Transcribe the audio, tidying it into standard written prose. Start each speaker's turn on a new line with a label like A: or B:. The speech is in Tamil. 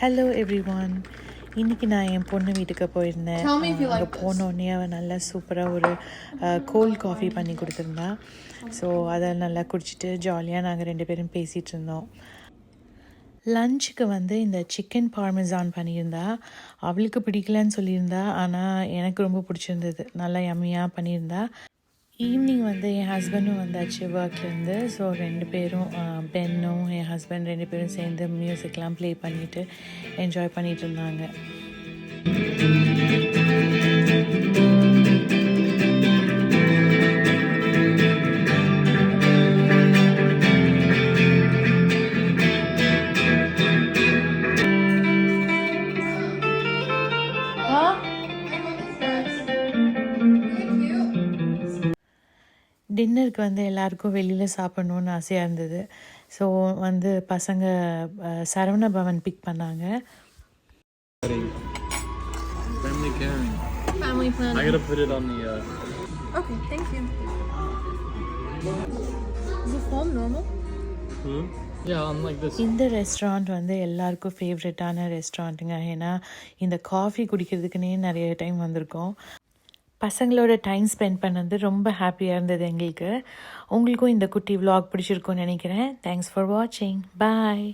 A: Hello everyone. இன்றைக்கி நான் என் பொண்ணு வீட்டுக்கு போயிருந்தேன். அங்கே போனோடனே அவள் நல்லா சூப்பராக ஒரு கோல்ட் காஃபி பண்ணி கொடுத்துருந்தா. ஸோ அதை நல்லா குடிச்சிட்டு ஜாலியாக நாங்கள் 2 பேரும் பேசிகிட்டு இருந்தோம். லஞ்சுக்கு இந்த சிக்கன் பார்மெசான் பண்ணியிருந்தா. அவளுக்கு பிடிக்கலன்னு சொல்லியிருந்தா, ஆனால் எனக்கு ரொம்ப பிடிச்சிருந்தது. நல்லா யம்மியாக பண்ணியிருந்தா. ஈவினிங் என் ஹஸ்பண்டும் வந்தாச்சு ஒர்க்லேருந்து. ஸோ 2 பேரும் பென்னும் என் ஹஸ்பண்ட் 2 பேரும் சேர்ந்து மியூசிக்லாம் ப்ளே பண்ணிவிட்டு என்ஜாய் பண்ணிகிட்டு இருந்தாங்க. டின்னருக்கு எல்லாருக்கும் வெளியில் சாப்பிட்ணுன்னு ஆசையாக இருந்தது. ஸோ பசங்க சரவண பவன் பிக் பண்ணாங்க.
B: Family caring.
C: Family planning.
B: I gotta put it on the.
C: Okay, thank you. Is the foam normal?
B: Yeah, unlike this.
A: இந்த ரெஸ்டாரண்ட் எல்லாருக்கும் ஃபேவரட்டான ரெஸ்டாரண்ட்டுங்க. ஏன்னா இந்த காஃபி குடிக்கிறதுக்குன்னே நிறைய டைம் வந்திருக்கோம். பசங்களோட டைம் ஸ்பெண்ட் பண்ணது ரொம்ப ஹாப்பியாக இருந்தது எங்களுக்கு. உங்களுக்கும் இந்த குட்டி விலாக் பிடிச்சிருக்கும்னு நினைக்கிறேன். தேங்க்ஸ் ஃபார் வாட்சிங். பாய்.